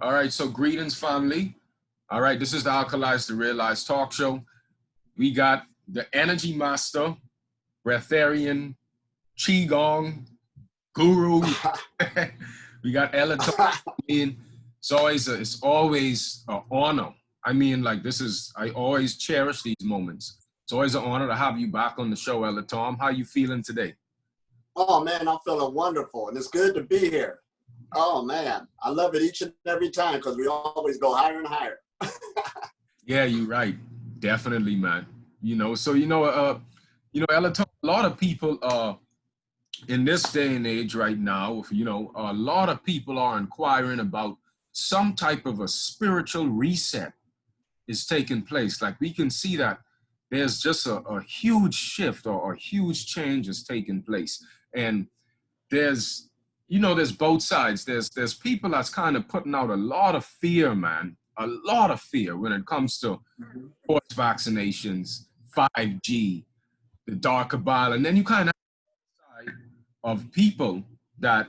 All right, so greetings, family. All right, this is the Alkalize to Realize talk show. We got the Energy Master, Breatharian, Qigong, Guru. We got Elitom El-amin. It's always an honor. I mean, like I always cherish these moments. It's always an honor to have you back on the show, Elitom. How you feeling today? Oh man, I'm feeling wonderful, and it's good to be here. Oh man, I love it each and every time because we always go higher and higher. Yeah, you're right. Definitely, man. Elitom, a lot of people in this day and age right now, a lot of people are inquiring about some type of a spiritual reset is taking place. Like we can see that there's just a huge shift or a huge change is taking place. And there's both sides. There's people that's kind of putting out a lot of fear, man. A lot of fear when it comes to forced vaccinations, 5G, the dark cabal, and then you kind of of people that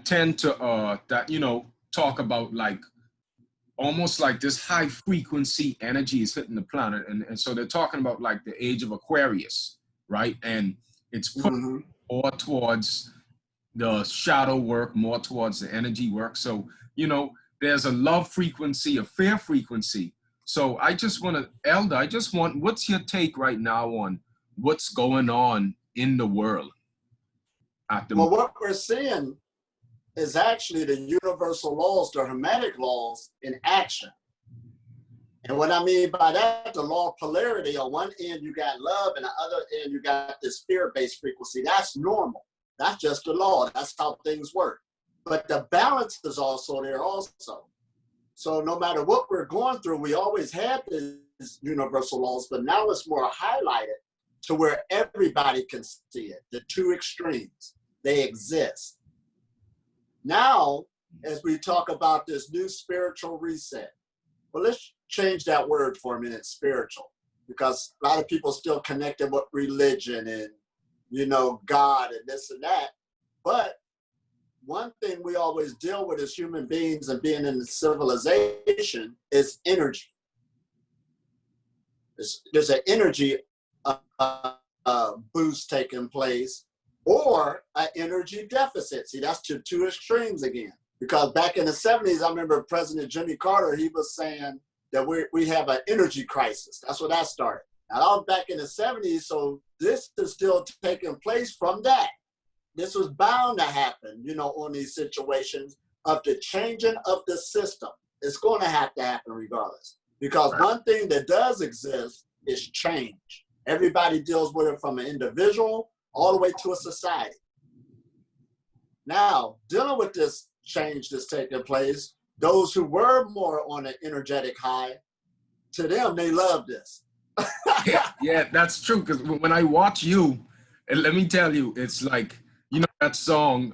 tend to talk about like almost like this high frequency energy is hitting the planet, and so they're talking about like the age of Aquarius, right? And it's put more towards the shadow work, more towards the energy work. So there's a love frequency, a fear frequency. So I just want to, Elder, what's your take right now on what's going on in the world? Well, what we're seeing is actually the universal laws, the Hermetic laws in action. And what I mean by that, the law of polarity, on one end you got love, and the other end you got this fear-based frequency. That's normal. That's just the law. That's how things work. But the balance is also there also. So no matter what we're going through, we always had these universal laws, but now it's more highlighted to where everybody can see it, the two extremes. They exist. Now, as we talk about this new spiritual reset, well, let's change that word for a minute, spiritual, because a lot of people still connected with religion and, God and this and that. But one thing we always deal with as human beings and being in the civilization is energy. There's an energy boost taking place, or an energy deficit. See, that's two extremes again. Because back in the 70s, I remember President Jimmy Carter, he was saying that we have an energy crisis. That's what that started. Now, that was back in the 70s, so this is still taking place from that. This was bound to happen, on these situations of the changing of the system. It's going to have to happen regardless. Because one thing that does exist is change. Everybody deals with it from an individual all the way to a society. Now, dealing with this change that's taking place, those who were more on an energetic high, to them, they love this. yeah, that's true. Because when I watch you, and let me tell you, it's like, that song,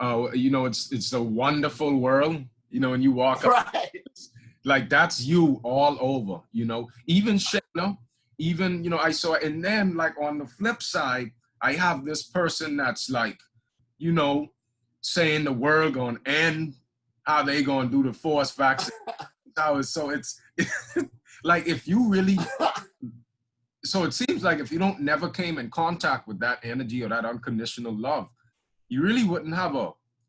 it's a wonderful world, when you walk up, like that's you all over, even even, I saw it. And then like on the flip side, I have this person that's like, saying the world gonna end, how they gonna do the forced vaccine. So it's like if you really, so it seems like if you never came in contact with that energy or that unconditional love, you really wouldn't have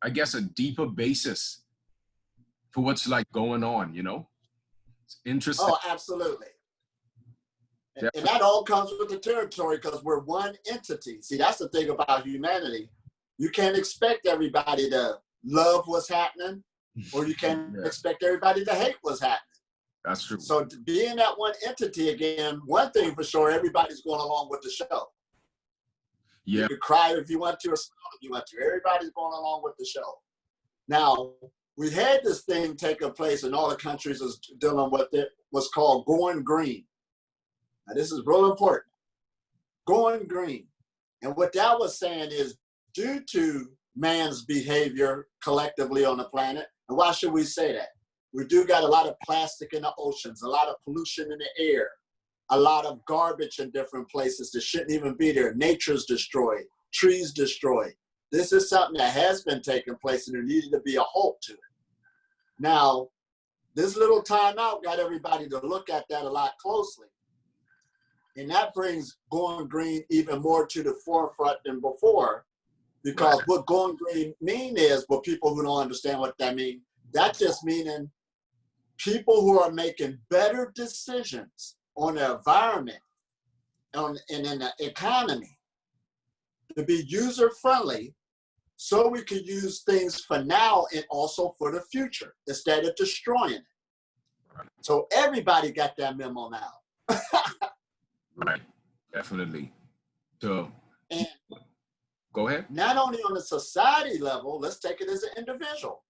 I guess a deeper basis for what's like going on, It's interesting. Oh, absolutely. And that all comes with the territory because we're one entity. See, that's the thing about humanity. You can't expect everybody to love what's happening, or you can't expect everybody to hate what's happening. That's true. So being that one entity again, one thing for sure, everybody's going along with the show. Yeah. You can cry if you want to, or smile if you want to. Everybody's going along with the show. Now, we had this thing taking place in all the countries was dealing with it, what's called going green. Now, this is real important. Going green. And what that was saying is due to man's behavior collectively on the planet, and why should we say that? We do got a lot of plastic in the oceans, a lot of pollution in the air, a lot of garbage in different places that shouldn't even be there. Nature's destroyed, trees destroyed. This is something that has been taking place, and there needed to be a halt to it. Now, this little timeout got everybody to look at that a lot closely. And that brings going green even more to the forefront than before, because what going green mean is, for people who don't understand what that means, that's just meaning people who are making better decisions on the environment and in the economy to be user-friendly, so we can use things for now and also for the future instead of destroying it. So everybody got that memo now. Right, definitely. So, and go ahead. Not only on a society level, let's take it as an individual.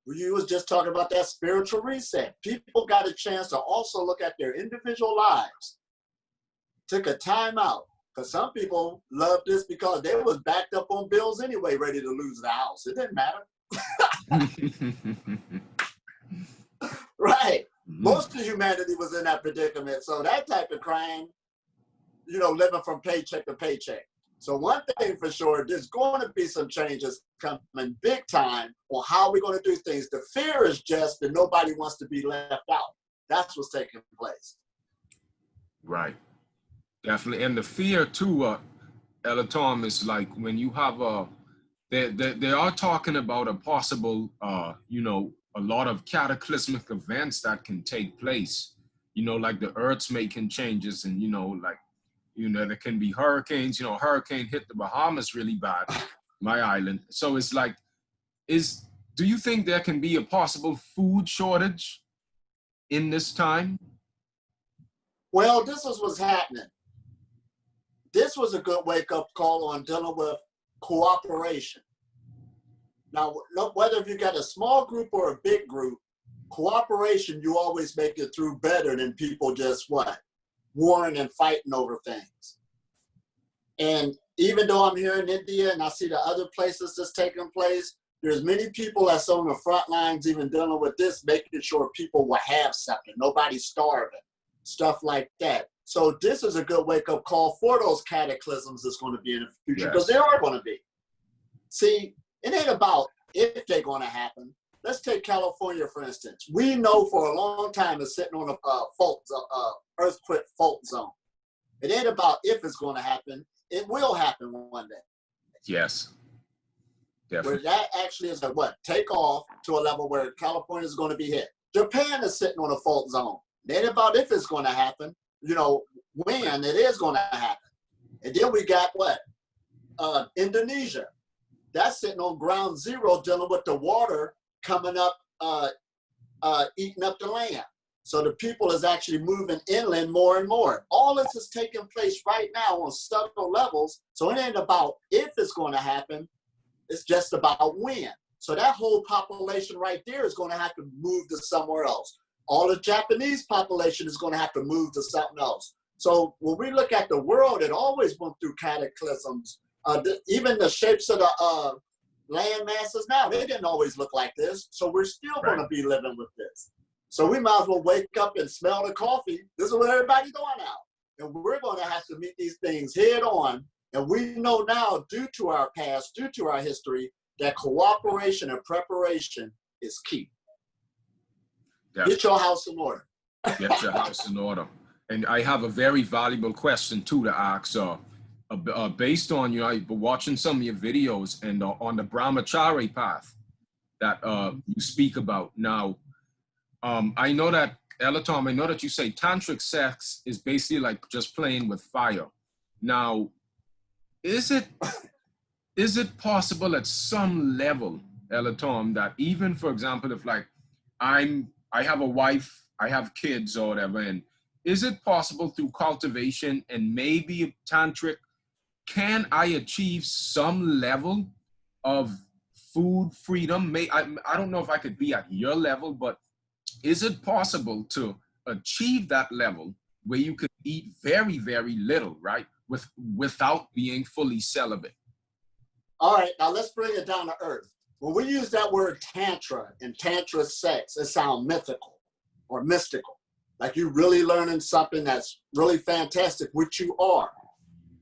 You was just talking about that spiritual reset. People got a chance to also look at their individual lives. Took a time out. Because some people love this because they was backed up on bills anyway, ready to lose the house. It didn't matter. Right. Most of humanity was in that predicament. So that type of crime, you know, living from paycheck to paycheck. So one thing for sure, there's going to be some changes coming big time on how we're going to do things. The fear is just that nobody wants to be left out. That's what's taking place. Right. Definitely. And the fear too, Elitom, is like when you have they are talking about a possible, you know, a lot of cataclysmic events that can take place, you know, like the earth's making changes, and, you know, like, you know, there can be hurricanes, you know, hurricane hit the Bahamas really bad, my island. So it's like, do you think there can be a possible food shortage in this time? Well, this is what's happening. This was a good wake-up call on dealing with cooperation. Now, whether if you got a small group or a big group, cooperation, you always make it through better than people just what? Warring and fighting over things. And even though I'm here in India and I see the other places that's taking place, there's many people that's on the front lines even dealing with this, making sure people will have something, nobody's starving, stuff like that. So this is a good wake-up call for those cataclysms that's going to be in the future, because there are going to be. See, it ain't about if they're going to happen. Let's take California, for instance. We know for a long time it's sitting on a earthquake fault zone. It ain't about if it's going to happen. It will happen one day. Yes. Definitely. Where that actually is a take off to a level where California is going to be hit. Japan is sitting on a fault zone. It ain't about if it's going to happen. You know, when it is going to happen. And then we got Indonesia. That's sitting on ground zero, dealing with the water coming up, eating up the land. So the people is actually moving inland more and more. All this is taking place right now on subtle levels. So it ain't about if it's going to happen. It's just about when. So that whole population right there is going to have to move to somewhere else. All the Japanese population is going to have to move to something else. So when we look at the world, it always went through cataclysms. Even the shapes of the land masses now, they didn't always look like this. So we're still going to be living with this. So we might as well wake up and smell the coffee. This is what everybody's doing now. And we're going to have to meet these things head on. And we know now, due to our past, due to our history, that cooperation and preparation is key. Get your house in order. Get your house in order. And I have a very valuable question too to ask. Based on, you know, I've been watching some of your videos, and on the brahmachari path that you speak about now, I know that, Elitom, I know that you say tantric sex is basically like just playing with fire. Now, is it possible at some level, Elitom, that even, for example, if like I have a wife, I have kids or whatever, and is it possible through cultivation and maybe tantric, can I achieve some level of food freedom? I don't know if I could be at your level, but is it possible to achieve that level where you could eat very, very little, right? Without being fully celibate? All right, now let's bring it down to earth. When we use that word tantra and tantra sex, it sounds mythical or mystical. Like you're really learning something that's really fantastic, which you are.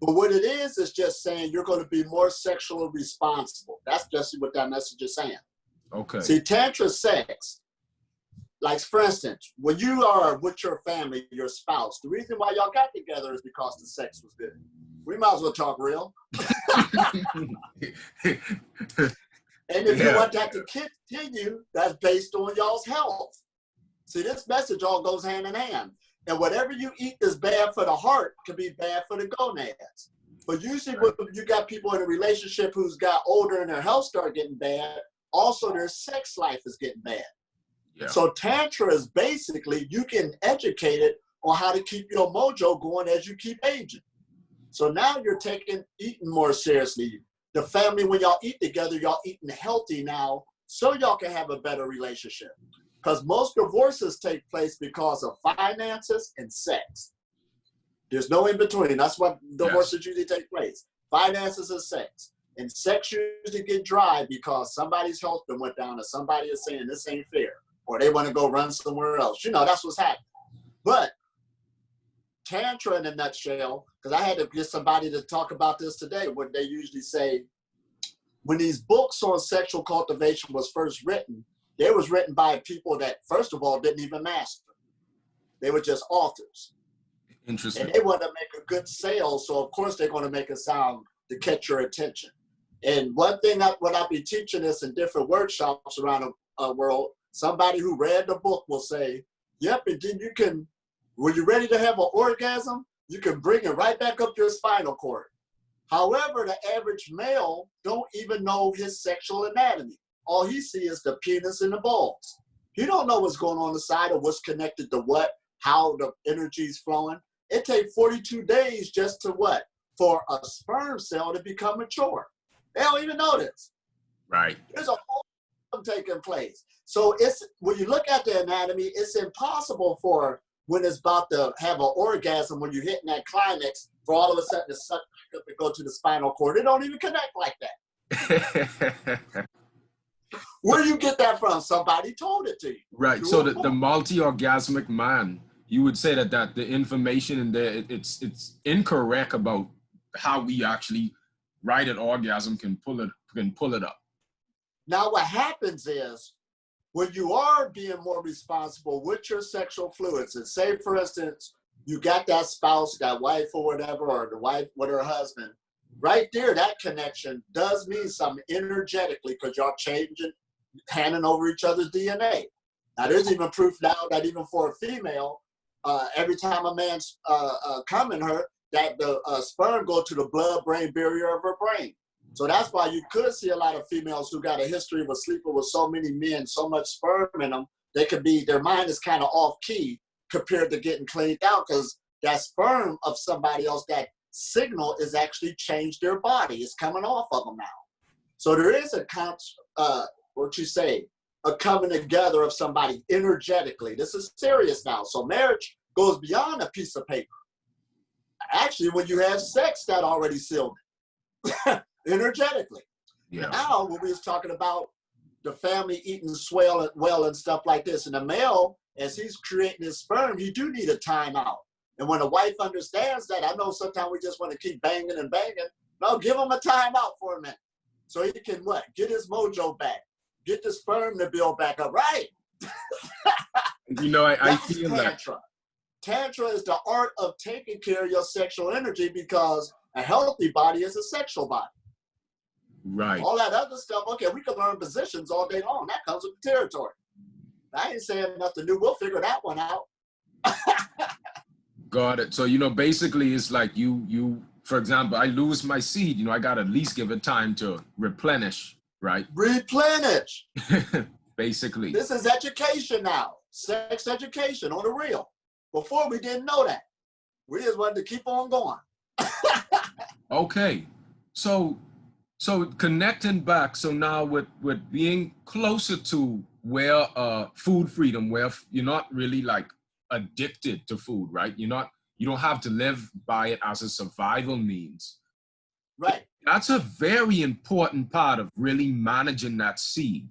But what it is just saying you're going to be more sexually responsible. That's just what that message is saying. Okay. See, Tantra sex, like for instance, when you are with your family, your spouse, the reason why y'all got together is because the sex was good. We might as well talk real. And if you want that to continue, that's based on y'all's health. See, this message all goes hand in hand. And whatever you eat that's bad for the heart can be bad for the gonads. But usually when you got people in a relationship who's got older and their health start getting bad, also their sex life is getting bad. Yeah. So Tantra is basically, you can educate it on how to keep your mojo going as you keep aging. So now you're eating more seriously. The family, when y'all eat together, y'all eating healthy now so y'all can have a better relationship. Because most divorces take place because of finances and sex. There's no in between. That's what divorces usually take place. Finances and sex. And sex usually get dry because somebody's health went down or somebody is saying this ain't fair. Or they want to go run somewhere else. You know, that's what's happening. But Tantra in a nutshell, because I had to get somebody to talk about this today, what they usually say, when these books on sexual cultivation was first written, they was written by people that, first of all, didn't even master. They were just authors. Interesting. And they want to make a good sale, so of course they're going to make a sound to catch your attention. And one thing, when I be teaching this in different workshops around the world, somebody who read the book will say, yep, and then you can, when you're ready to have an orgasm, you can bring it right back up your spinal cord. However, the average male don't even know his sexual anatomy. All he sees is the penis and the balls. He don't know what's going on inside or what's connected to what, how the energy's flowing. It takes 42 days just to what? For a sperm cell to become mature. They don't even know this. Right. There's a whole taking place. So it's, when you look at the anatomy, it's impossible for when it's about to have an orgasm, when you're hitting that climax, for all of a sudden to suck up and go to the spinal cord. It don't even connect like that. Where do you get that from? Somebody told it to you. Right. So the multi-orgasmic man, you would say that the information in there, it's incorrect about how we actually right at orgasm can pull it up. Now what happens is, when you are being more responsible with your sexual fluids, and say for instance, you got that spouse, that wife or whatever, or the wife with her husband, right there, that connection does mean something energetically, because y'all changing, handing over each other's DNA. Now there's even proof now that even for a female, every time a man's come in her, that the sperm go to the blood-brain barrier of her brain. So that's why you could see a lot of females who got a history of sleeping with so many men, so much sperm in them, they could be, their mind is kind of off key compared to getting cleaned out, because that sperm of somebody else, that signal is actually changed their body. It's coming off of them now. So there is a a coming together of somebody energetically. This is serious now. So marriage goes beyond a piece of paper. Actually, when you have sex, that already sealed it. Energetically. Yeah. Now, when we was talking about the family eating well and stuff like this, and the male, as he's creating his sperm, he do need a timeout. And when a wife understands that, I know sometimes we just want to keep banging and banging. No, give him a timeout for a minute. So he can what? Get his mojo back. Get the sperm to build back up. Right. You know, I feel Tantra. Tantra is the art of taking care of your sexual energy, because a healthy body is a sexual body. Right. All that other stuff, okay, we can learn positions all day long. That comes with the territory. I ain't saying nothing new. We'll figure that one out. Got it. So, you know, basically it's like you, for example, I lose my seed, you know, I got to at least give it time to replenish, right? Replenish. Basically. This is education now. Sex education on the real. Before we didn't know that. We just wanted to keep on going. Okay. So connecting back, so now with being closer to where food freedom, where you're not really like addicted to food, right? You don't have to live by it as a survival means. Right. That's a very important part of really managing that seed.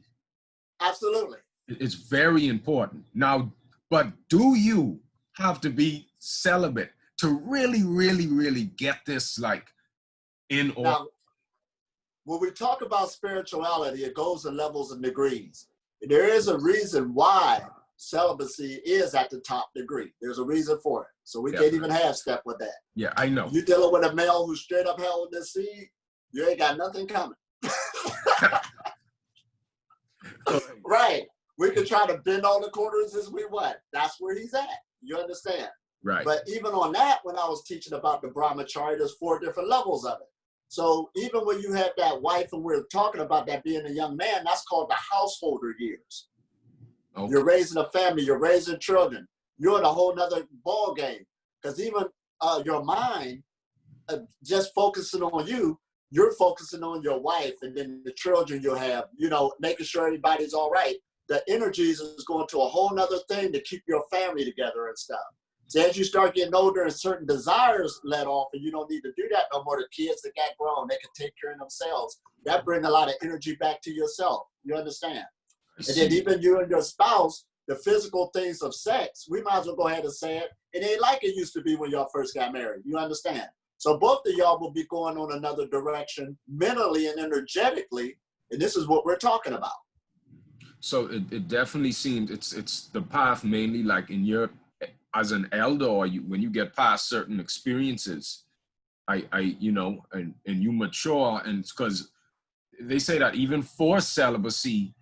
Absolutely. It's very important. Now, but do you have to be celibate to really, really, really get this like in order? Now, when we talk about spirituality, it goes in levels and degrees. There is a reason why celibacy is at the top degree. There's a reason for it. So we can't even half step with that. Yeah, I know. You dealing with a male who's straight up held this seed, you ain't got nothing coming. Right. We could try to bend all the corners as we want. That's where he's at. You understand? Right. But even on that, when I was teaching about the brahmacharya, there's 4 different levels of it. So even when you have that wife, and we're talking about that being a young man, that's called the householder years. Okay. You're raising a family, you're raising children. You're in a whole nother ball game. Because even your mind, just focusing on you, you're focusing on your wife and then the children you'll have, you know, making sure everybody's all right. The energies is going to a whole nother thing to keep your family together and stuff. So as you start getting older and certain desires let off and you don't need to do that no more, the kids that got grown, they can take care of themselves. That brings a lot of energy back to yourself. You understand? And then even you and your spouse, the physical things of sex, we might as well go ahead and say it. It ain't like it used to be when y'all first got married. You understand? So both of y'all will be going on another direction mentally and energetically. And this is what we're talking about. So it definitely seems it's the path mainly like in your, as an elder, or when you get past certain experiences, you know, and you mature, and because they say that even forced celibacy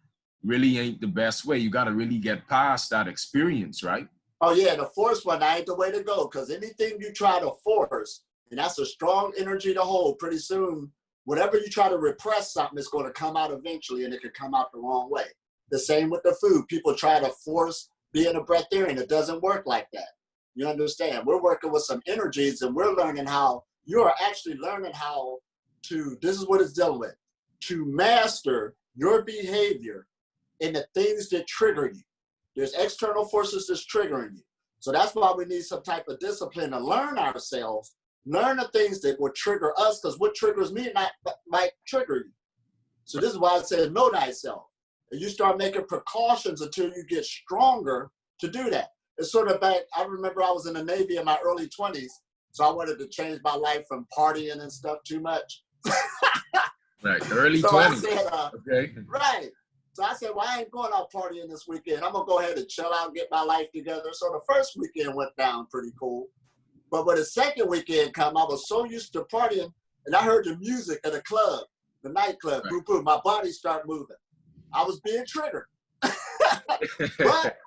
really ain't the best way. You got to really get past that experience, right? Oh yeah, the forced one ain't the way to go, because anything you try to force, and that's a strong energy to hold, pretty soon, whatever you try to repress something is going to come out eventually, and it could come out the wrong way. The same with the food. People try to force being a breatharian. It doesn't work like that. You understand? We're working with some energies, and we're learning how, you are actually learning how to, this is what it's dealing with, to master your behavior in the things that trigger you. There's external forces that's triggering you. So that's why we need some type of discipline to learn ourselves, learn the things that will trigger us, because what triggers me might trigger you. So this is why I said know thyself. And you start making precautions until you get stronger to do that. It's sort of back, I remember I was in the Navy in my early 20s, so I wanted to change my life from partying and stuff too much. Right, early so 20s. I said, okay. Right. So I said, well, I ain't going out partying this weekend. I'm going to go ahead and chill out and get my life together. So the first weekend went down pretty cool. But when the second weekend come, I was so used to partying, and I heard the music at the club, the nightclub, right. Boom, my body started moving. I was being triggered. But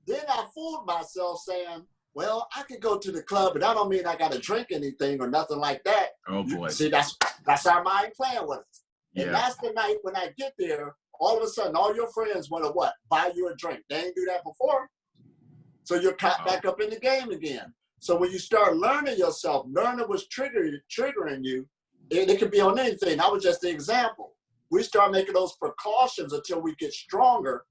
then I fooled myself saying, well, I could go to the club, but that don't mean I got to drink anything or nothing like that. Oh, boy. See, that's our mind playing with us. Yeah. And that's the night when I get there, all of a sudden, all your friends want to what? Buy you a drink. They ain't do that before. So you're caught back up in the game again. So when you start learning yourself, learning what's triggering you, it could be on anything. That was just the example. We start making those precautions until we get stronger.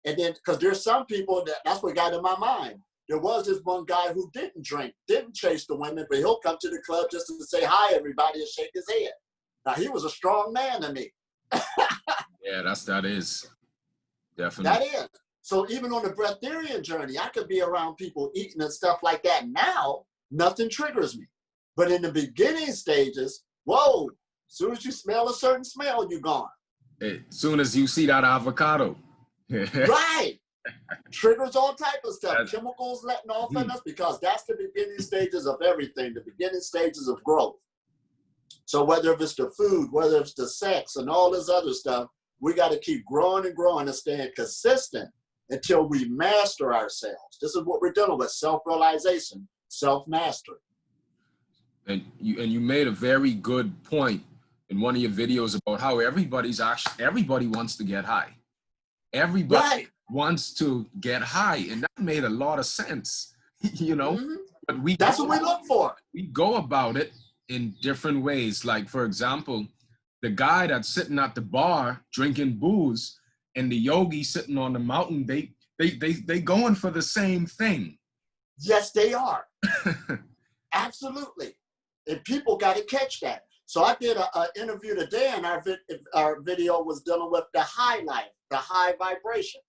And then, because there's some people, that's what got in my mind. There was this one guy who didn't drink, didn't chase the women, but he'll come to the club just to say hi, everybody, and shake his head. Now, he was a strong man to me. Yeah, that is. Definitely. That is. So even on the breatharian journey, I could be around people eating and stuff like that. Now, nothing triggers me. But in the beginning stages, whoa, as soon as you smell a certain smell, you're gone. As soon as you see that avocado. Right. Triggers all type of stuff. Chemicals letting off in us, because that's the beginning stages of everything, the beginning stages of growth. So whether if it's the food, whether it's the sex and all this other stuff, we got to keep growing and growing and staying consistent until we master ourselves. This is what we're dealing with: self-realization, self-mastery. And you made a very good point in one of your videos about how everybody wants to get high. Everybody wants to get high, and that made a lot of sense, you know. But that's what we look for. We go about it in different ways. Like, for example, the guy that's sitting at the bar drinking booze and the yogi sitting on the mountain, they going for the same thing. Yes, they are. Absolutely. And people got to catch that. So I did an interview today, and our video was dealing with the high life, the high vibration.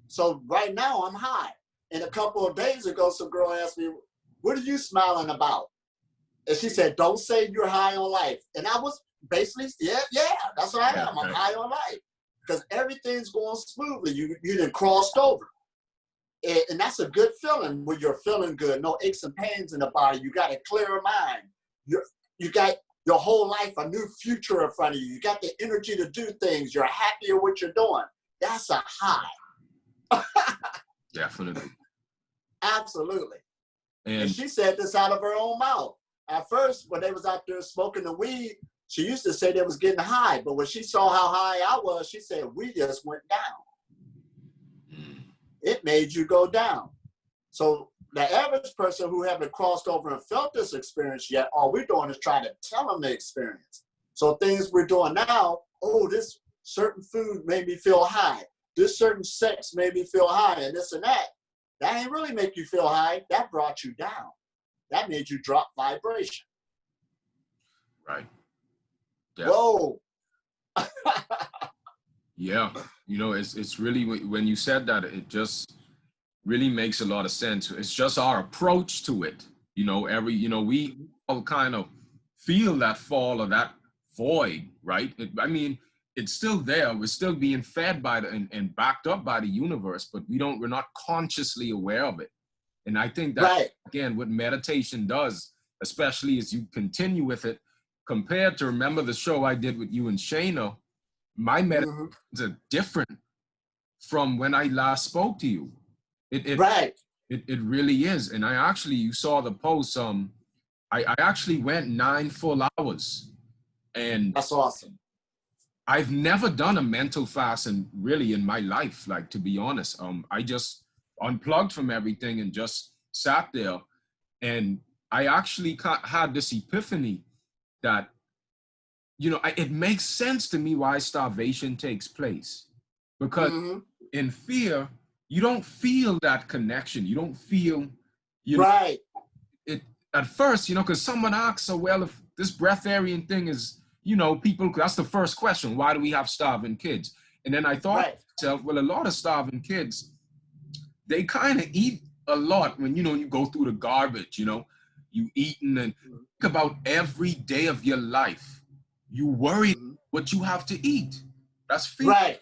So right now I'm high. And a couple of days ago, some girl asked me, what are you smiling about? And she said, don't say you're high on life. And basically, yeah, that's what I am. I'm right. high on life because everything's going smoothly. You done crossed over. And that's a good feeling when you're feeling good. No aches and pains in the body. You got a clearer mind. You got your whole life, a new future in front of you. You got the energy to do things. You're happier what you're doing. That's a high. Definitely. Absolutely. And she said this out of her own mouth. At first, when they was out there smoking the weed, she used to say they was getting high. But when she saw how high I was, she said, we just went down. It made you go down. So the average person who haven't crossed over and felt this experience yet, all we're doing is trying to tell them the experience. So things we're doing now, oh, this certain food made me feel high. This certain sex made me feel high, and this and that. That ain't really make you feel high. That brought you down. That made you drop vibration. Right. Whoa. Yeah. You know, it's really, when you said that, it just really makes a lot of sense. It's just our approach to it. You know, we all kind of feel that fall or that void, right? I mean, it's still there. We're still being fed by and backed up by the universe, but we're not consciously aware of it. And I think that, again, what meditation does, especially as you continue with it, compared to, remember the show I did with you and Shayna, my meditations are different from when I last spoke to you. It really is. And I actually, you saw the post, I actually went 9 full hours. And that's awesome. I've never done a mental fast really in my life, like, to be honest. I just unplugged from everything and just sat there. And I actually had this epiphany that, you know, it makes sense to me why starvation takes place. Because in fear, you don't feel that connection. You don't feel, you know, it at first, you know, because someone asks, so, well, if this breatharian thing is, you know, that's the first question. Why do we have starving kids? And then I thought to myself, well, a lot of starving kids, they kind of eat a lot when, you know, you go through the garbage, you know, you eating and think about every day of your life. You worry what you have to eat. That's fear.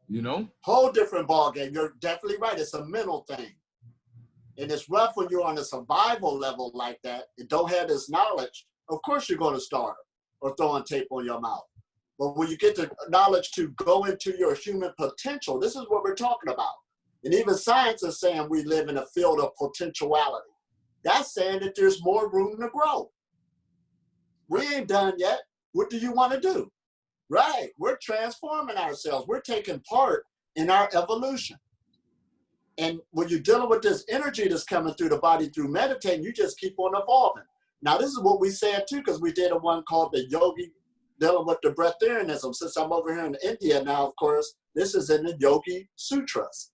You know? Whole different ballgame. You're definitely right. It's a mental thing. And it's rough when you're on a survival level like that and don't have this knowledge. Of course you're going to starve or throwing tape on your mouth. But when you get the knowledge to go into your human potential, this is what we're talking about. And even science is saying we live in a field of potentiality. That's saying that there's more room to grow. We ain't done yet. What do you want to do? Right. We're transforming ourselves. We're taking part in our evolution. And when you're dealing with this energy that's coming through the body through meditating, you just keep on evolving. Now, this is what we said too, because we did a one called the Yogi, dealing with the Breatharianism. Since I'm over here in India now, of course, this is in the Yogi Sutras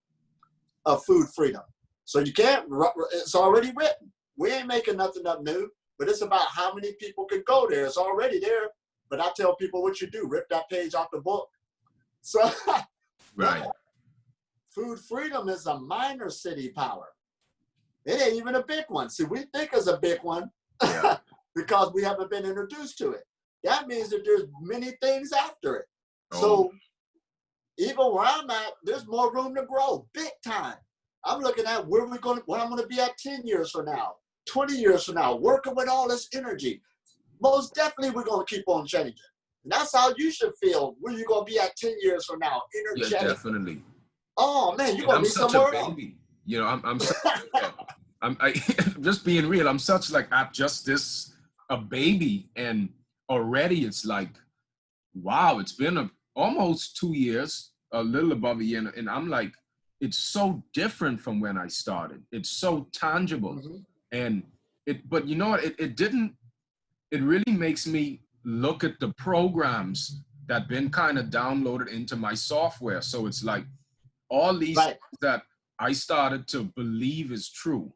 of food freedom. So you can't, it's already written. We ain't making nothing up new, but it's about how many people can go there. It's already there. But I tell people what you do, rip that page off the book. So food freedom is a minor city power. It ain't even a big one. See, we think it's a big one because we haven't been introduced to it. That means that there's many things after it. So even where I'm at, there's more room to grow, big time. I'm looking at where I'm going to be at 10 years from now, 20 years from now, working with all this energy. Most definitely we're going to keep on changing. And that's how you should feel where you're going to be at 10 years from now, energetic. Yeah, definitely. Oh, man, you're going to be somewhere else. You know, I'm just being real. I'm such like, I'm just a baby. And already it's like, wow, it's been almost 2 years, a little above a year. And I'm like, it's so different from when I started. It's so tangible. And but you know what, it really makes me look at the programs that been kind of downloaded into my software. So it's like all these things that I started to believe is true,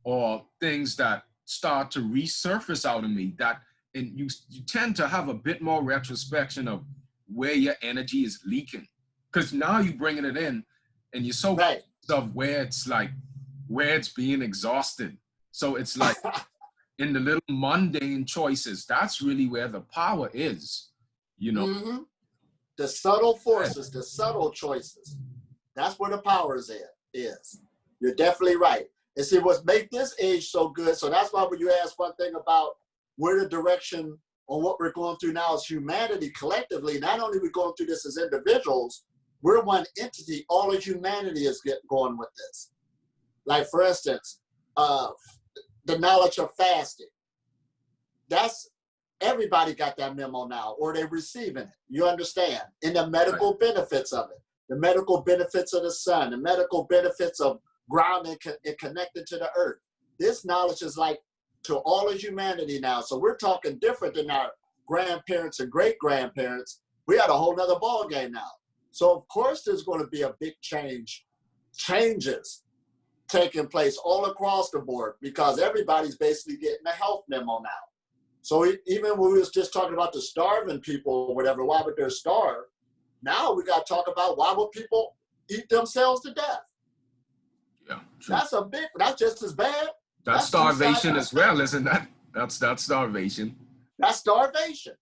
or things that start to resurface out of me, and you tend to have a bit more retrospection of where your energy is leaking. Because now you're bringing it in and you're so of where it's being exhausted. So it's like, in the little mundane choices. That's really where the power is, you know. Mm-hmm. The subtle forces, the subtle choices. That's where the power is. You're definitely right. And see, what's made this age so good, so that's why when you ask one thing about where the direction on what we're going through now as humanity collectively, not only are we going through this as individuals, we're one entity. All of humanity is going with this. Like, for instance, the knowledge of fasting. That's, everybody got that memo now, or they're receiving it. You understand? And the medical benefits of it, the medical benefits of the sun, the medical benefits of grounding and connected to the earth. This knowledge is like to all of humanity now. So we're talking different than our grandparents and great-grandparents. We had a whole nother ball game now. So of course there's going to be a big changes taking place all across the board, because everybody's basically getting a health memo now. So even when we was just talking about the starving people or whatever, why would they starve? Now we got to talk about why would people eat themselves to death? Yeah, true. That's just as bad. That's starvation as well, isn't that? That's starvation. That's starvation.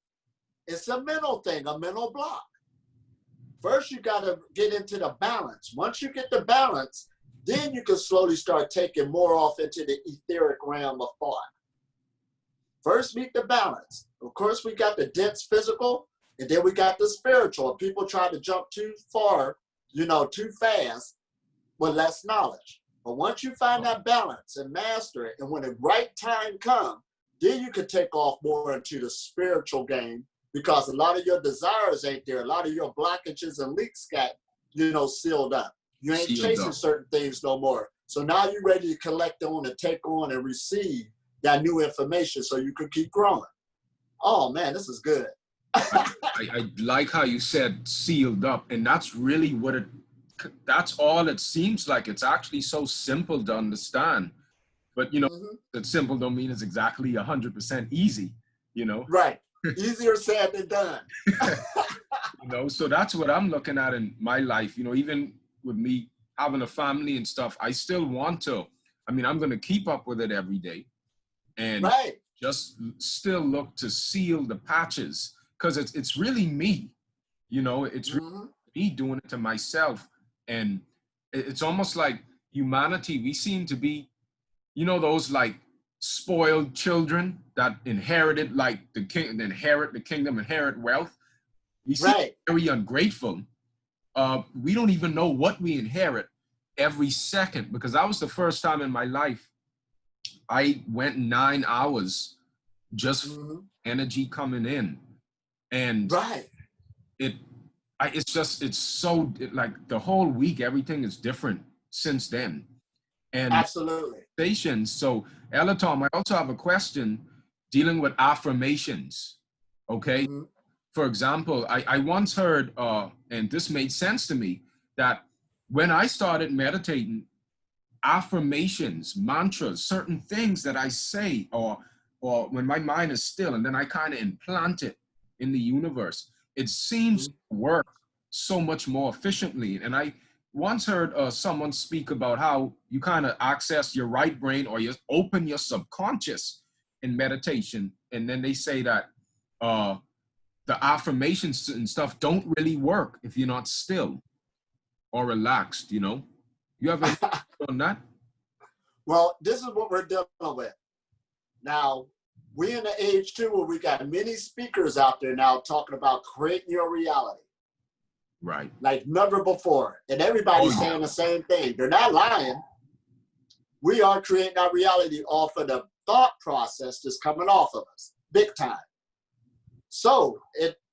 It's a mental thing, a mental block. First, you got to get into the balance. Once you get the balance, then you can slowly start taking more off into the etheric realm of thought. First, meet the balance. Of course, we got the dense physical, and then we got the spiritual. People try to jump too far, too fast with less knowledge. But once you find that balance and master it, and when the right time comes, then you can take off more into the spiritual game, because a lot of your desires ain't there. A lot of your blockages and leaks got, sealed up. You ain't chasing certain things no more. So now you're ready to collect on and take on and receive that new information so you can keep growing. Oh man, this is good. I like how you said sealed up, and that's really that's all it seems like. It's actually so simple to understand, but that simple don't mean it's exactly 100% easy, Right. Easier said than done. So that's what I'm looking at in my life, even with me having a family and stuff. I still want to, I'm going to keep up with it every day. And just still look to seal the patches, because it's really me, it's really me doing it to myself. And it's almost like humanity, we seem to be, those like spoiled children that inherited like inherit the kingdom, inherit wealth. We seem very ungrateful. We don't even know what we inherit every second, because that was the first time in my life I went 9 hours just energy coming in. And it's so like the whole week, everything is different since then. And absolutely. So Elitom, I also have a question dealing with affirmations. Okay. For example, I once heard, and this made sense to me, that when I started meditating, affirmations, mantras, certain things that I say, or when my mind is still, and then I kind of implant it in the universe, it seems to work so much more efficiently. And I once heard someone speak about how you kind of access your right brain, or you open your subconscious in meditation. And then they say that the affirmations and stuff don't really work if you're not still or relaxed, You have any on that? Well, this is what we're dealing with. Now, we're in the age too where we got many speakers out there now talking about creating your reality. Right. Like never before. And everybody's saying the same thing. They're not lying. We are creating our reality off of the thought process that's coming off of us, big time. So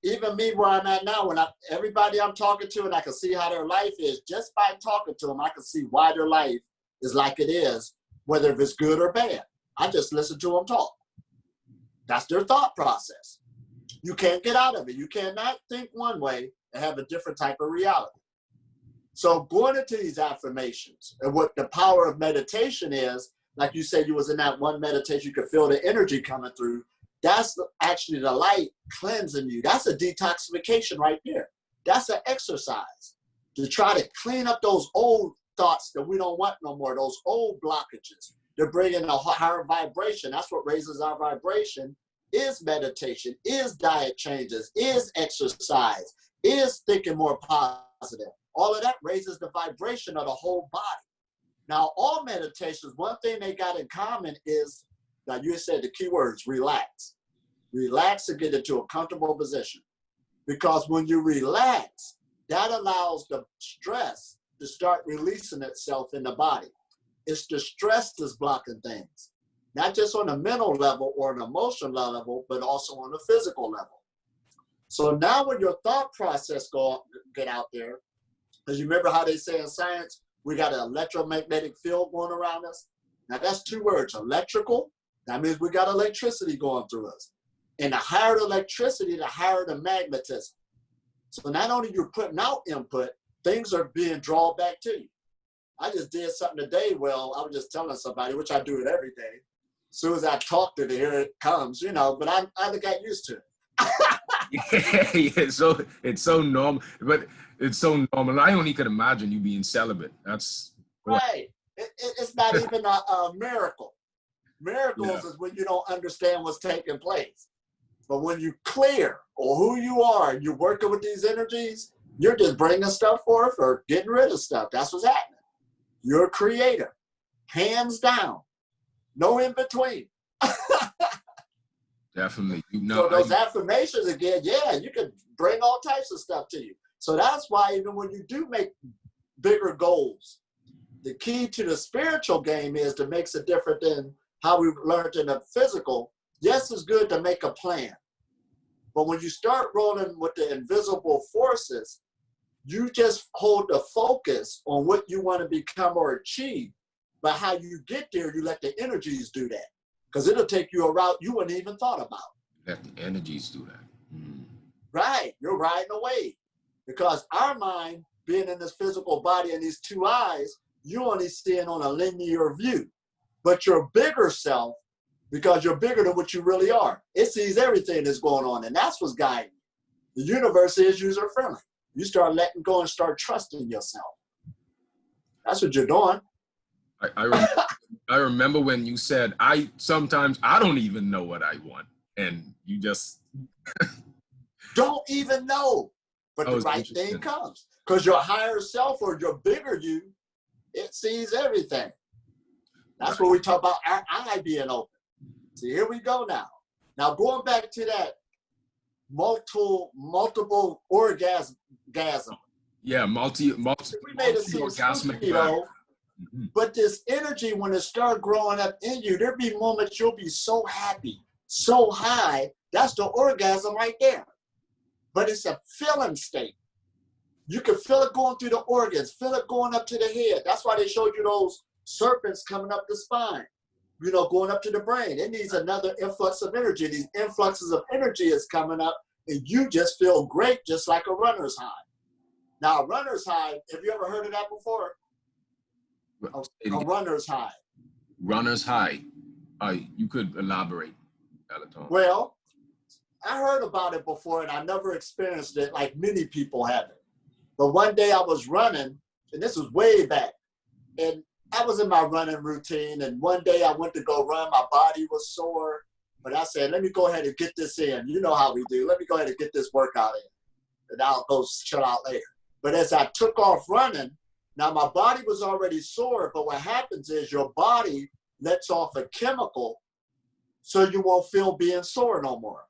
even me where I'm at now, when everybody I'm talking to, and I can see how their life is, just by talking to them, I can see why their life is like it is, whether if it's good or bad. I just listen to them talk. That's their thought process. You can't get out of it. You cannot think one way and have a different type of reality. So going into these affirmations, and what the power of meditation is, like you said, you was in that one meditation, you could feel the energy coming through. That's actually the light cleansing you. That's a detoxification right there. That's an exercise to try to clean up those old thoughts that we don't want no more, those old blockages, They're bringing a higher vibration. That's what raises our vibration, is meditation, is diet changes, is exercise, is thinking more positive. All of that raises the vibration of the whole body. Now, all meditations, one thing they got in common is, now you said the key words, relax. Relax and get into a comfortable position. Because when you relax, that allows the stress to start releasing itself in the body. It's the stress that's blocking things, not just on a mental level or an emotional level, but also on a physical level. So now when your thought process get out there, because you remember how they say in science, we got an electromagnetic field going around us. Now that's two words, electrical. That means we got electricity going through us. And the higher the electricity, the higher the magnetism. So not only you're putting out input, things are being drawn back to you. I just did something today. Well, I was just telling somebody, which I do it every day. As soon as I talk to it, here it comes, you know, but I got used to it. Yeah, so it's so normal, but it's so normal. I only could imagine you being celibate. That's right. It's not even a miracle. Miracles is when you don't understand what's taking place. But when you clear or who you are, you're working with these energies, you're just bringing stuff forth or getting rid of stuff. That's what's happening. You're a creator, hands down, no in between. Definitely. You know, so those affirmations again, yeah, you can bring all types of stuff to you. So that's why even when you do make bigger goals, the key to the spiritual game is to make it different than how we learned in the physical. Yes, it's good to make a plan. But when you start rolling with the invisible forces, you just hold the focus on what you want to become or achieve. But how you get there, you let the energies do that. Because it'll take you a route you wouldn't even thought about. Let the energies do that. Mm. Right. You're riding a wave. Because our mind, being in this physical body and these two eyes, you only seeing on a linear view. But your bigger self, because you're bigger than what you really are, it sees everything that's going on. And that's what's guiding you. The universe is user-friendly. You start letting go and start trusting yourself. That's what you're doing. I remember when you said, sometimes I don't even know what I want. And you just... don't even know. But the right thing comes. Because your higher self or your bigger you, it sees everything. That's what we talk about, our eye being open. So here we go now. Now going back to that multiple orgasm. Yeah, we made it seem orgasmic, you know, but this energy, when it starts growing up in you, there'll be moments you'll be so happy, so high. That's the orgasm right there. But it's a feeling state. You can feel it going through the organs, feel it going up to the head. That's why they showed you those serpents coming up the spine, you know, going up to the brain. It needs another influx of energy. These influxes of energy is coming up, and you just feel great, just like a runner's high. Now, a runner's high, have you ever heard of that before? A runner's high. Runner's high. You could elaborate, Elitom. Well, I heard about it before, and I never experienced it like many people haven't. But one day I was running, and this was way back, and I was in my running routine, and one day I went to go run. My body was sore, but I said, let me go ahead and get this in. You know how we do. Let me go ahead and get this workout in, and I'll go chill out later. But as I took off running, now my body was already sore, but what happens is your body lets off a chemical so you won't feel being sore no more.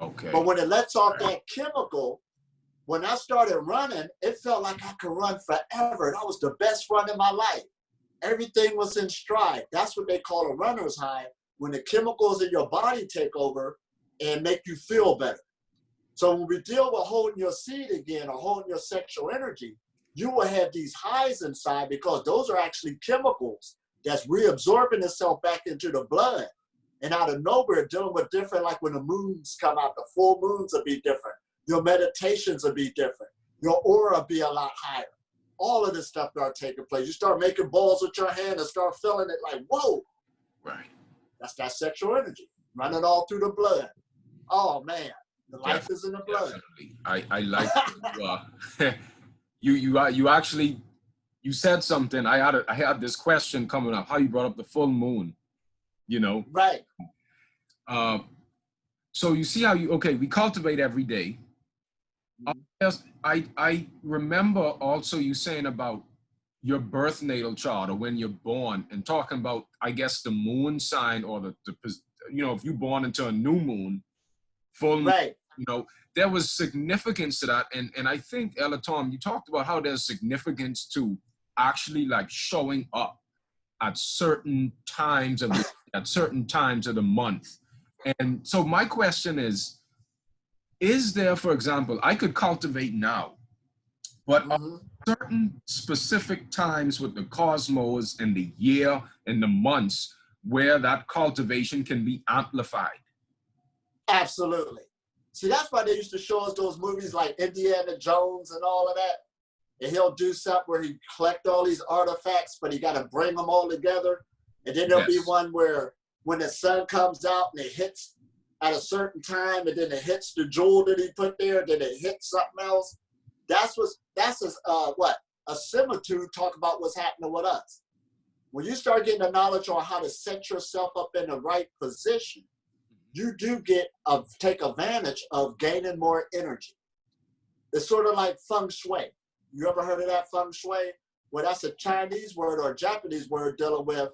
Okay. But when it lets off that chemical, when I started running, it felt like I could run forever. That was the best run in my life. Everything was in stride. That's what they call a runner's high, when the chemicals in your body take over and make you feel better. So when we deal with holding your seed again or holding your sexual energy, you will have these highs inside because those are actually chemicals that's reabsorbing itself back into the blood. And out of nowhere, dealing with different, like when the moons come out, the full moons will be different. Your meditations will be different. Your aura will be a lot higher. All of this stuff start taking place. You start making balls with your hand and start feeling it like, whoa. Right. That's that sexual energy running all through the blood. Oh, man. The life is in the blood. Definitely. I like you actually you said something. I had this question coming up. How you brought up the full moon, you know? Right. So you see how we cultivate every day. Yes, I remember also you saying about your birth natal chart or when you're born and talking about, I guess, the moon sign or the if you're born into a new moon, full moon, Right. there was significance to that. And I think, Elitom, you talked about how there's significance to actually like showing up at certain times of at certain times of the month. And so my question is there, for example, I could cultivate now, but are certain specific times with the cosmos and the year and the months where that cultivation can be amplified? Absolutely. See, that's why they used to show us those movies like Indiana Jones and all of that. And he'll do something where he collect all these artifacts, but he got to bring them all together. And then there'll be one where when the sun comes out and it hits at a certain time, and then it hits the jewel that he put there, then it hits something else. That's a similitude talk about what's happening with us. When you start getting the knowledge on how to set yourself up in the right position, you do take advantage of gaining more energy. It's sort of like feng shui. You ever heard of that feng shui? Well, that's a Chinese word or a Japanese word dealing with,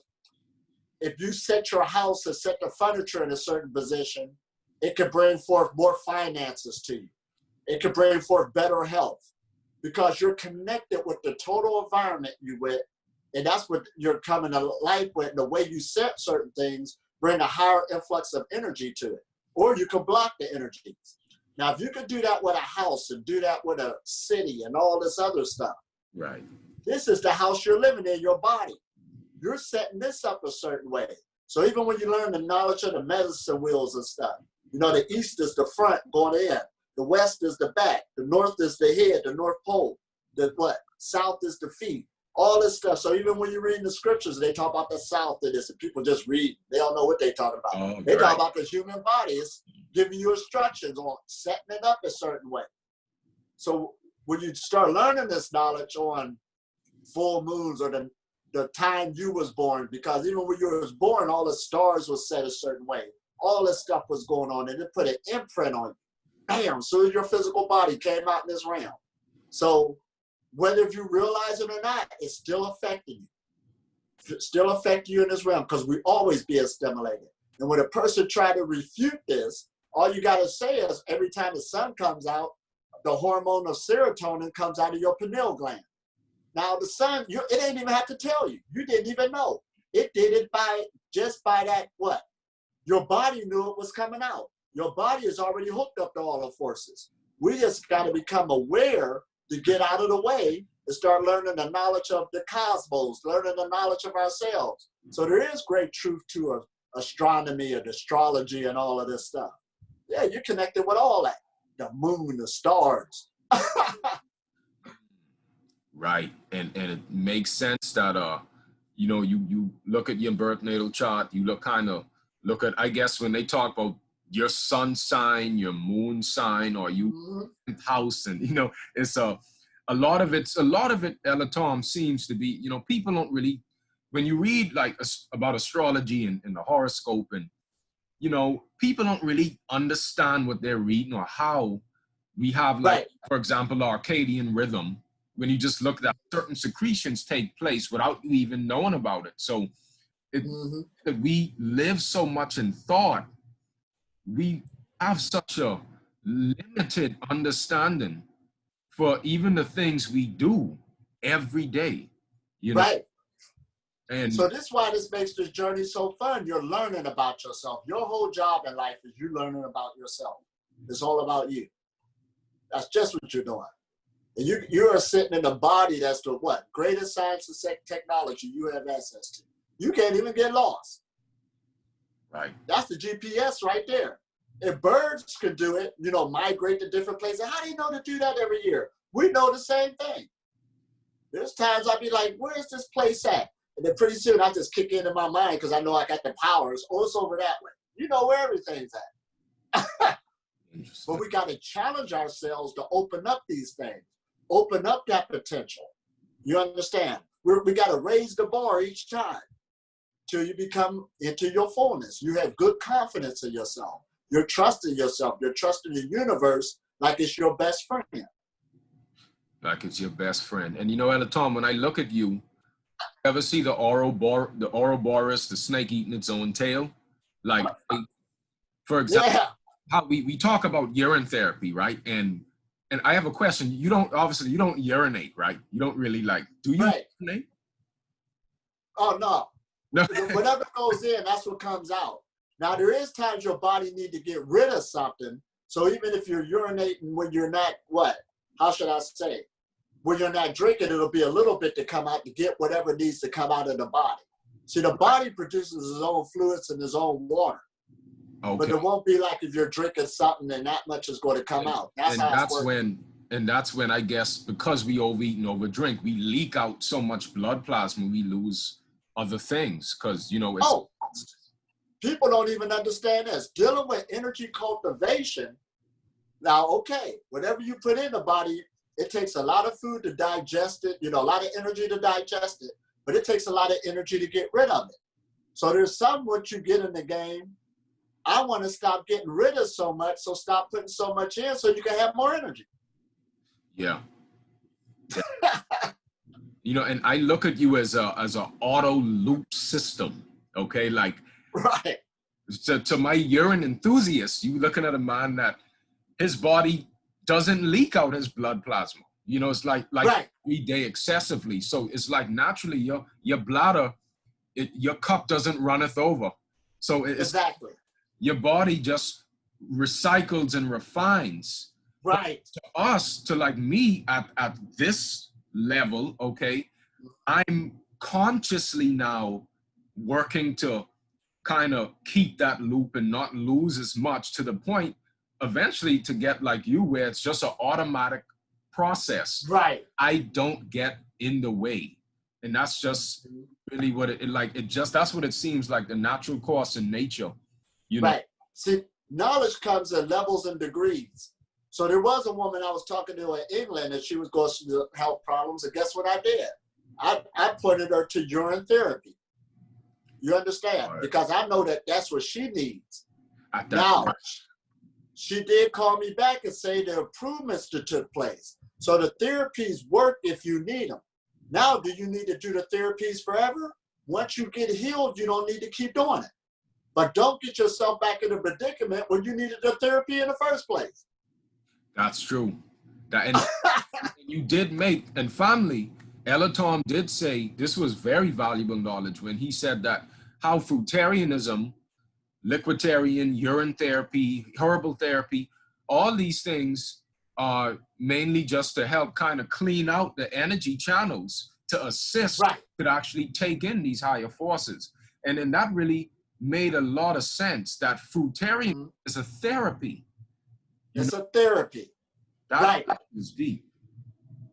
if you set your house and set the furniture in a certain position, it could bring forth more finances to you. It could bring forth better health because you're connected with the total environment you with, and that's what you're coming to life with. And the way you set certain things bring a higher influx of energy to it, or you can block the energies. Now, if you could do that with a house and do that with a city and all this other stuff, right? This is the house you're living in, your body. You're setting this up a certain way. So even when you learn the knowledge of the medicine wheels and stuff, the east is the front going in, the west is the back, the north is the head, the North Pole, south is the feet, all this stuff. So even when you read the scriptures, they talk about the south of this, and people just read, they don't know what they talk about. They talk about the human body. It's giving you instructions on setting it up a certain way. So when you start learning this knowledge on full moons or the time you was born, because even when you was born, all the stars was set a certain way. All this stuff was going on, and it put an imprint on you. Bam, so your physical body came out in this realm. So whether if you realize it or not, it's still affecting you. It's still affecting you in this realm because we always being stimulated. And when a person try to refute this, all you got to say is every time the sun comes out, the hormone of serotonin comes out of your pineal gland. Now the sun, it ain't even have to tell you. You didn't even know. It did it just by that what? Your body knew it was coming out. Your body is already hooked up to all the forces. We just got to become aware to get out of the way and start learning the knowledge of the cosmos, learning the knowledge of ourselves. So there is great truth to astronomy and astrology and all of this stuff. Yeah, you're connected with all that. The moon, the stars. Right. And it makes sense that you look at your birth natal chart, you look at, I guess, when they talk about your sun sign, your moon sign, or you house, and it's a lot of it, Elitom, seems to be, people don't really, when you read like about astrology and the horoscope, and people don't really understand what they're reading or how we have, like, for example, Arcadian Rhythm, when you just look at certain secretions take place without you even knowing about it. So that we live so much in thought, we have such a limited understanding for even the things we do every day, Right. And so this is why this makes this journey so fun. You're learning about yourself. Your whole job in life is you learning about yourself. It's all about you. That's just what you're doing. And you are sitting in a body that's the what? Greatest science and technology you have access to. You can't even get lost. Right. That's the GPS right there. If birds could do it, migrate to different places, how do you know to do that every year? We know the same thing. There's times I'd be like, where's this place at? And then pretty soon I just kick into my mind because I know I got the powers. Oh, it's over that way. You know where everything's at. But we got to challenge ourselves to open up these things, open up that potential. You understand? We got to raise the bar each time till you become into your fullness. You have good confidence in yourself. You're trusting yourself. You're trusting the universe like it's your best friend. Like it's your best friend. And you know, Elitom, when I look at you, ever see the Ouroboros, the snake eating its own tail? Like, for example, Yeah. how we talk about urine therapy, right? And I have a question. You don't, obviously, you don't urinate, right? You don't really like, do you urinate? Oh, no. No. Whatever goes in, that's what comes out. Now, there is times your body need to get rid of something. So even if you're urinating when you're not, how should I say? When you're not drinking, it'll be a little bit to come out to get whatever needs to come out of the body. See, the body produces its own fluids and its own water. Okay. But it won't be like if you're drinking something and not much is going to come out. And that's when I guess, because we overeat and overdrink, we leak out so much blood plasma, we lose other things. Because, you know, it's... people don't even understand this. Dealing with energy cultivation, now, okay, whatever you put in the body, it takes a lot of food to digest it, you know, a lot of energy to digest it, but it takes a lot of energy to get rid of it. So there's some what you get in the game. I want to stop getting rid of so much, so stop putting so much in so you can have more energy. Yeah. You know, and I look at you as a auto loop system, okay? Like, right. To my urine enthusiast, you looking at a man that his body doesn't leak out his blood plasma. You know, it's like every day excessively. So it's like naturally your bladder, your cup doesn't runneth over. So it's exactly. Your body just recycles and refines. Right. But to us, to like me at this level, okay, I'm consciously now working to kind of keep that loop and not lose as much, to the point eventually to get like you, where it's just an automatic process. Right. I don't get in the way. And that's just really what that's what it seems like, the natural course in nature. You know? Right. See, knowledge comes in levels and degrees. So there was a woman I was talking to in England, and she was going through health problems. And guess what I did? I pointed her to urine therapy. You understand? Right. Because I know that that's what she needs. Now, she did call me back and say the improvements that took place. So the therapies work if you need them. Now, do you need to do the therapies forever? Once you get healed, you don't need to keep doing it. But don't get yourself back in a predicament when you needed the therapy in the first place. That's true. And you did make, and finally, Elitom did say, this was very valuable knowledge when he said that how fruitarianism, liquidarian, urine therapy, herbal therapy, all these things are mainly just to help kind of clean out the energy channels to assist to actually take in these higher forces. And then that really made a lot of sense, that fruitarian is a therapy. It's a therapy. That is deep.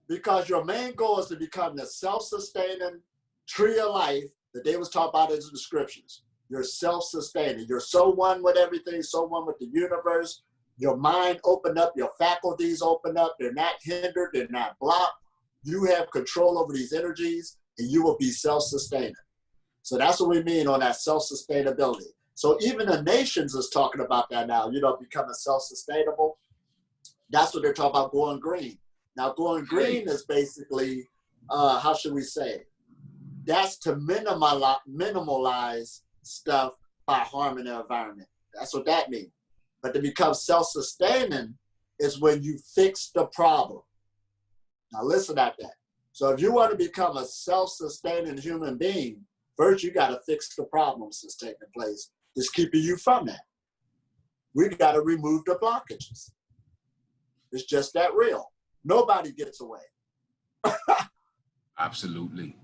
Because your main goal is to become the self-sustaining tree of life that they was taught about in the scriptures. You're self-sustaining. You're so one with everything, so one with the universe. Your mind opened up, your faculties open up. They're not hindered, they're not blocked. You have control over these energies, and you will be self-sustaining. So that's what we mean on that self-sustainability. So even the nations is talking about that now, you know, becoming self-sustainable. That's what they're talking about, going green. Now, going green is basically, how should we say? That's to minimalize stuff by harming the environment. That's what that means. But to become self-sustaining is when you fix the problem. Now, listen at that. So if you want to become a self-sustaining human being, first you got to fix the problems that's taking place that's keeping you from that. We got to remove the blockages. It's just that real. Nobody gets away. Absolutely.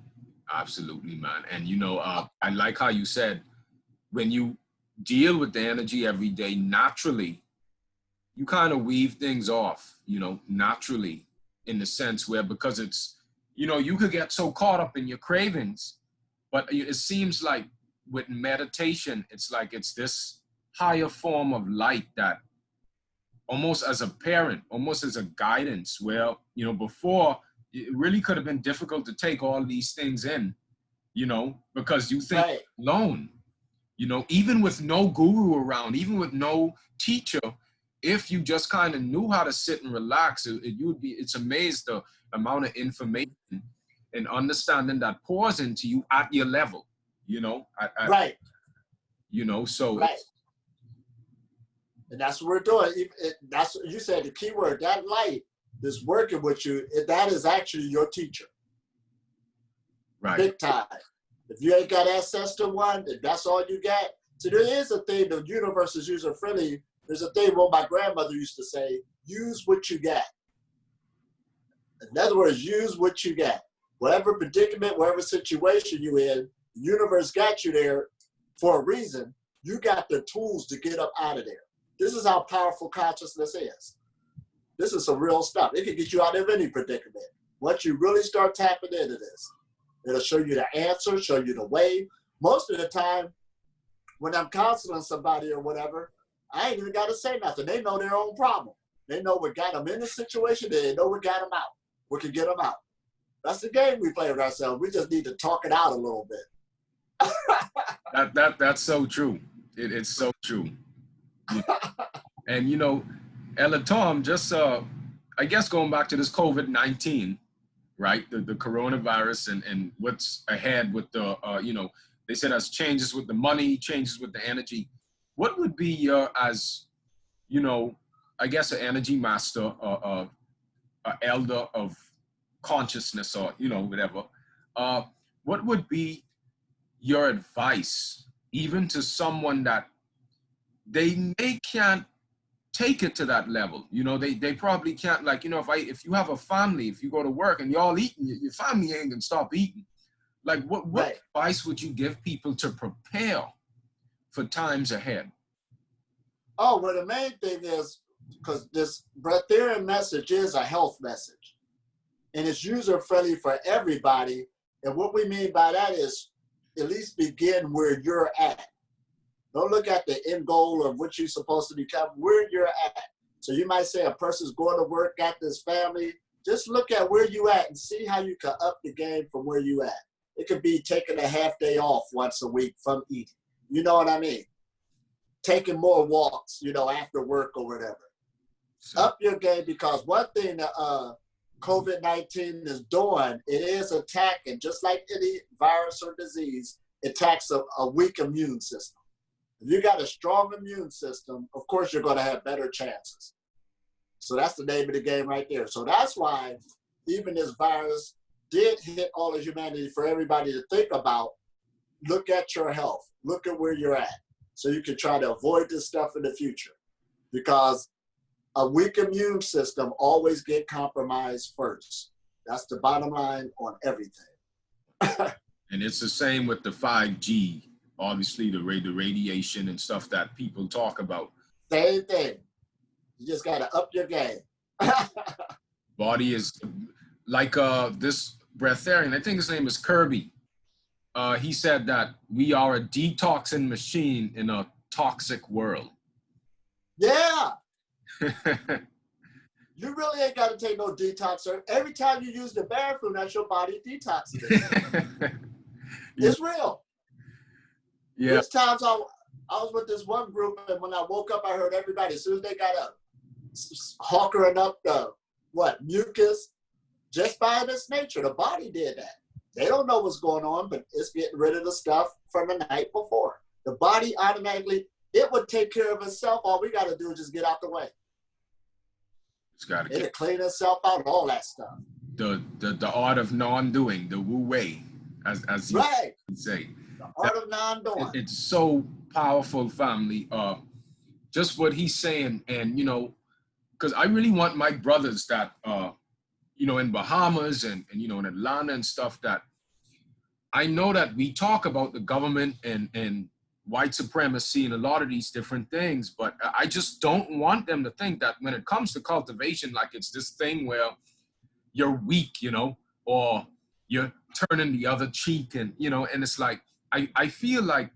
Absolutely, man. And, you know, I like how you said, when you deal with the energy every day, naturally, you kind of weave things off, you know, naturally, in the sense where, because it's, you know, you could get so caught up in your cravings, but it seems like with meditation, it's like it's this higher form of light that almost as a parent, almost as a guidance, where, you know, before it really could have been difficult to take all these things in, you know, because you think Right. alone, you know, even with no guru around, even with no teacher, if you just kind of knew how to sit and relax, it's amazed the amount of information and understanding that pours into you at your level, you know, Right. You know, so Right. And that's what we're doing. That's what you said, the key word, that light is working with you. That is actually your teacher. right. Big time. If you ain't got access to one, if that's all you got. So there is a thing, the universe is user friendly. There's a thing what my grandmother used to say, use what you got. In other words, use what you got. Whatever predicament, whatever situation you're in, the universe got you there for a reason. You got the tools to get up out of there. This is how powerful consciousness is. This is some real stuff. It can get you out of any predicament. Once you really start tapping into this, it'll show you the answer, show you the way. Most of the time, when I'm counseling somebody or whatever, I ain't even got to say nothing. They know their own problem. They know what got them in this situation. They know what got them out. What can get them out. That's the game we play with ourselves. We just need to talk it out a little bit. That's so true. It's so true. And you know, Elitom, just I guess going back to this COVID-19, right? The coronavirus and what's ahead with the you know, they said as changes with the money, changes with the energy. What would be your, as you know, I guess an energy master or a elder of consciousness, or you know, whatever, what would be your advice even to someone that they can't take it to that level? You know, they probably can't, like, you know, if you have a family, if you go to work and you're all eating, your family ain't gonna stop eating. Like what Right. advice would you give people to prepare for times ahead? Oh, well, the main thing is, because this Breatharian message is a health message, and it's user-friendly for everybody. And what we mean by that is at least begin where you're at. Don't look at the end goal of what you're supposed to become, where you're at. So you might say a person's going to work, got this family. Just look at where you at and see how you can up the game from where you at. It could be taking a half day off once a week from eating. You know what I mean? Taking more walks, you know, after work or whatever. So, up your game, because one thing that COVID-19 is doing, it is attacking, just like any virus or disease, it attacks a weak immune system. If you got a strong immune system, of course you're going to have better chances. So that's the name of the game right there. So that's why even this virus did hit all of humanity, for everybody to think about. Look at your health. Look at where you're at, so you can try to avoid this stuff in the future. Because a weak immune system always get compromised first. That's the bottom line on everything. And it's the same with the 5G, obviously the radiation and stuff that people talk about. Same thing. You just got to up your game. Body is like this breatharian, I think his name is Kirby. He said that we are a detoxing machine in a toxic world. Yeah. You really ain't got to take no detoxer. Every time you use the bathroom, that's your body detoxing it. It's real. Yeah. There's times I was with this one group, and when I woke up, I heard everybody, as soon as they got up, hawkering up the, mucus, just by its nature. The body did that. They don't know what's going on, but it's getting rid of the stuff from the night before. The body automatically, it would take care of itself. All we got to do is just get out the way. It'll clean itself out, all that stuff. The art of non-doing, the Wu Wei, as you say. The art of non-doing. It's so powerful, family. Just what he's saying, and you know, because I really want my brothers that you know, in Bahamas and you know, in Atlanta and stuff, that I know that we talk about the government and white supremacy and a lot of these different things, but I just don't want them to think that when it comes to cultivation, like it's this thing where you're weak, you know, or you're turning the other cheek, and you know, and it's like I feel like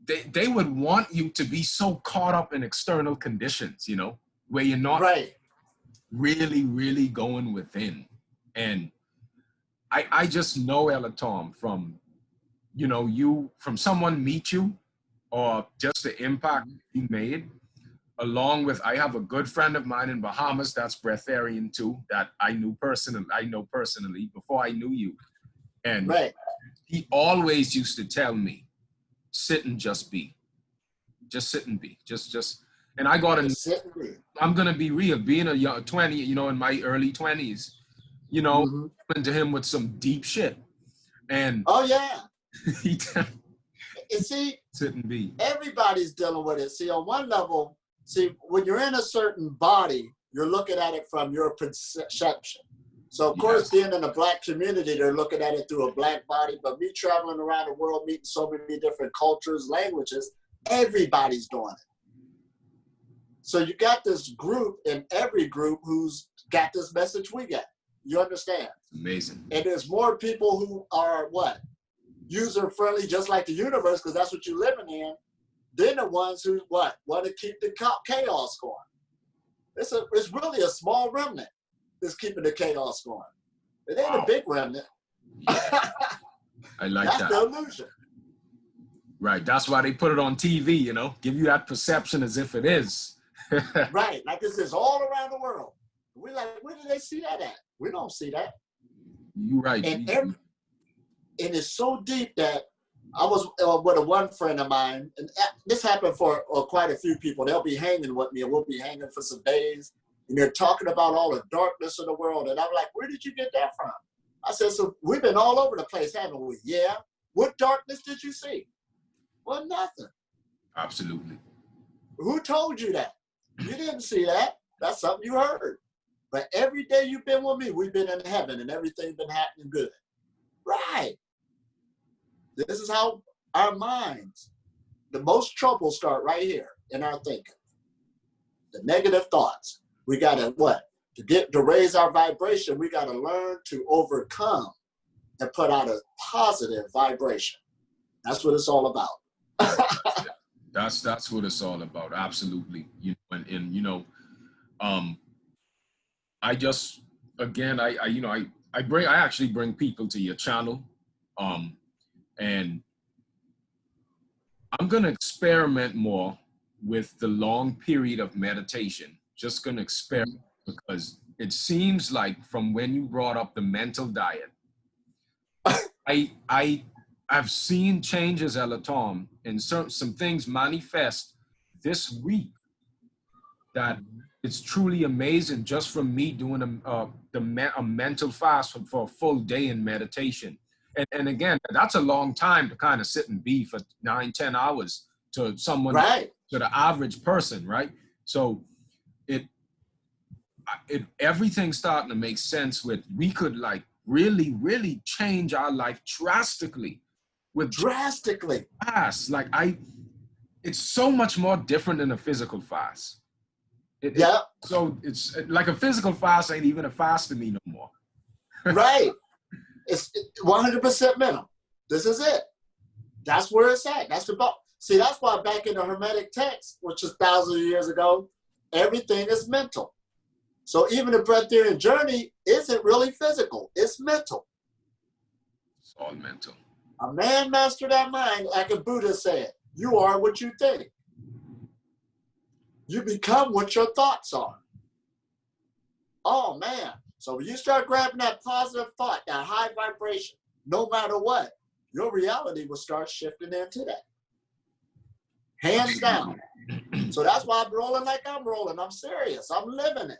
they would want you to be so caught up in external conditions, you know, where you're not really going within. And I just know, Elitom, from, you know, from someone meet you, or just the impact you made, along with, I have a good friend of mine in Bahamas that's breatharian too, that I know personally before I knew you. And right. he always used to tell me, sit and just be. Just sit and be. And I got to, I'm going to be real, being a young 20, you know, in my early 20s, you know, into him with some deep shit. And oh yeah. he You see, sit and be. Everybody's dealing with it. See, on one level, when you're in a certain body, you're looking at it from your perception. So, of course, being in a Black community, they're looking at it through a Black body. But me traveling around the world, meeting so many different cultures, languages, everybody's doing it. So you got this group in every group who's got this message we got. You understand? Amazing. And there's more people who are what? User-friendly, just like the universe, because that's what you're living in. Then the ones who what? Want to keep the chaos going. It's really a small remnant that's keeping the chaos going. It ain't a big remnant. I like that's that. The illusion. Right. That's why they put it on TV, you know, give you that perception as if it is. Right. Like this is all around the world. We're like, where do they see that at? We don't see that. You're right. And it's so deep that I was with a one friend of mine, and this happened for quite a few people. They'll be hanging with me, and we'll be hanging for some days, and they're talking about all the darkness of the world. And I'm like, where did you get that from? I said, so we've been all over the place, haven't we? Yeah. What darkness did you see? Well, nothing. Absolutely. Who told you that? You didn't see that. That's something you heard. But every day you've been with me, we've been in heaven, and everything's been happening good. Right. This is how our minds, the most trouble start right here in our thinking. The negative thoughts. We got to what? To raise our vibration, we got to learn to overcome and put out a positive vibration. That's what it's all about. That's what it's all about. Absolutely. You know, and you know, I just, again, I actually bring people to your channel. And I'm going to experiment more with the long period of meditation. Just going to experiment, because it seems like from when you brought up the mental diet, I've seen changes, Elitom, and some things manifest this week that it's truly amazing, just from me doing a mental fast for a full day in meditation. And again, that's a long time to kind of sit and be for 9-10 hours to someone, right, to the average person, right? So everything's starting to make sense with, we could like really change our life drastically with fast. Like it's so much more different than a physical fast. So it's like a physical fast ain't even a fast to me no more. Right. It's 100% mental. This is it. That's where it's at. That's the bulk. See, that's why back in the Hermetic text, which is thousands of years ago, everything is mental. So even the breatharian journey isn't really physical. It's mental. It's all mental. A man mastered that mind, like a Buddha said. You are what you think. You become what your thoughts are. Oh, man. So when you start grabbing that positive thought, that high vibration, no matter what, your reality will start shifting into that. Hands down. So that's why I'm rolling like I'm rolling. I'm serious. I'm living it.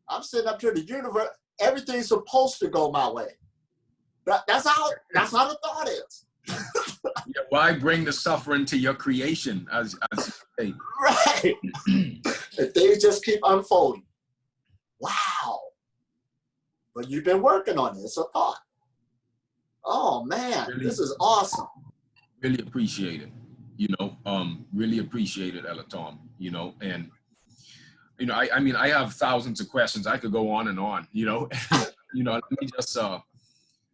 I'm sitting up to the universe. Everything's supposed to go my way. That's how the thought is. Yeah, why bring the suffering to your creation, as you say? Right. And things just keep unfolding. Wow. But you've been working on it. It's a thought. Oh man, really, this is awesome. Really appreciate it. You know, really appreciate it, Elitom. You know, and you know, I mean, I have thousands of questions. I could go on and on. You know, you know.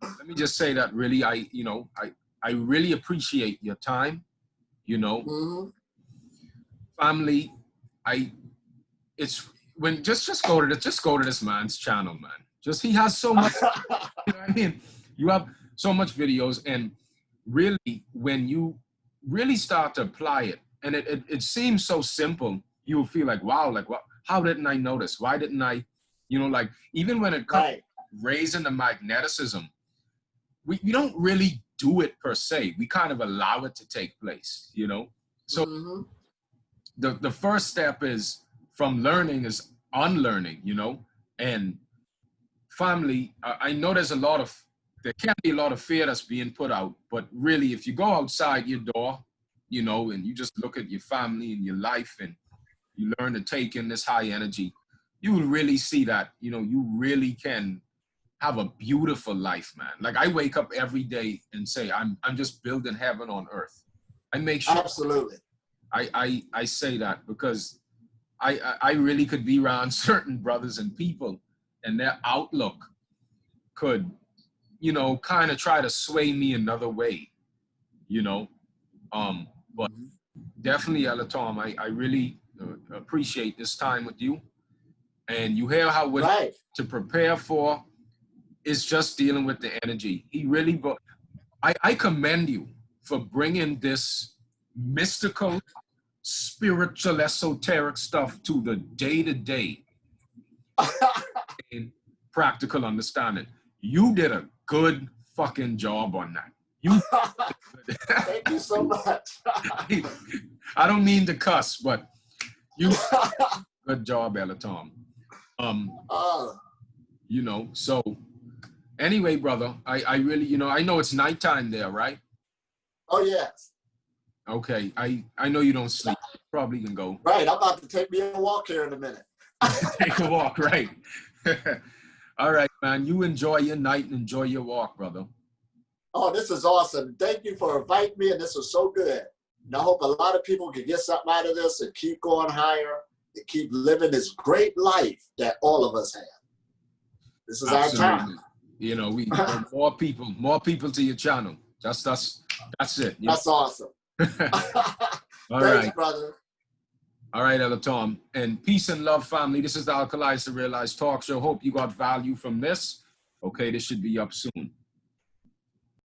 Let me just say that really, I really appreciate your time. You know, family. It's when just go to this man's channel, man. Just he has so much, you know what I mean? You have so much videos, and really, when you really start to apply it, and it seems so simple, you'll feel like, wow, like, what, how didn't I notice? Why didn't I, you know, like, even when it comes right. to raising the magneticism, we don't really do it per se. We kind of allow it to take place, you know? So Mm-hmm. the first step is from learning is unlearning, you know? And family, I know there can be a lot of fear that's being put out, but really, if you go outside your door, you know, and you just look at your family and your life, and you learn to take in this high energy, you will really see that, you know, you really can have a beautiful life, man. Like, I wake up every day and say, I'm just building heaven on earth. I make sure Absolutely. I say that because I really could be around certain brothers and people, and their outlook could, you know, kind of try to sway me another way, you know. But Mm-hmm. definitely, Elitom, I really appreciate this time with you. And you hear how what Right. to prepare for is just dealing with the energy. He really, I commend you for bringing this mystical, spiritual, esoteric stuff to the day-to-day and practical understanding. You did a good fucking job on that. You Thank you so much. I don't mean to cuss, but you good job, Elitom. You know, so anyway, brother, I really, you know, I know it's nighttime there, right? Oh, yes. Okay, I know you don't sleep. Probably can go. Right. I'm about to take me a walk here in a minute. Take a walk, right? All right, man. You enjoy your night and enjoy your walk, brother. Oh, this is awesome. Thank you for inviting me, and this was so good. And I hope a lot of people can get something out of this and keep going higher and keep living this great life that all of us have. This is Absolutely. our time. You know, we more people to your channel. That's it. That's awesome. All Thanks, right. brother. All right, Elitom. And peace and love, family. This is the Alkalize to Realize talk show. Hope you got value from this. Okay, this should be up soon.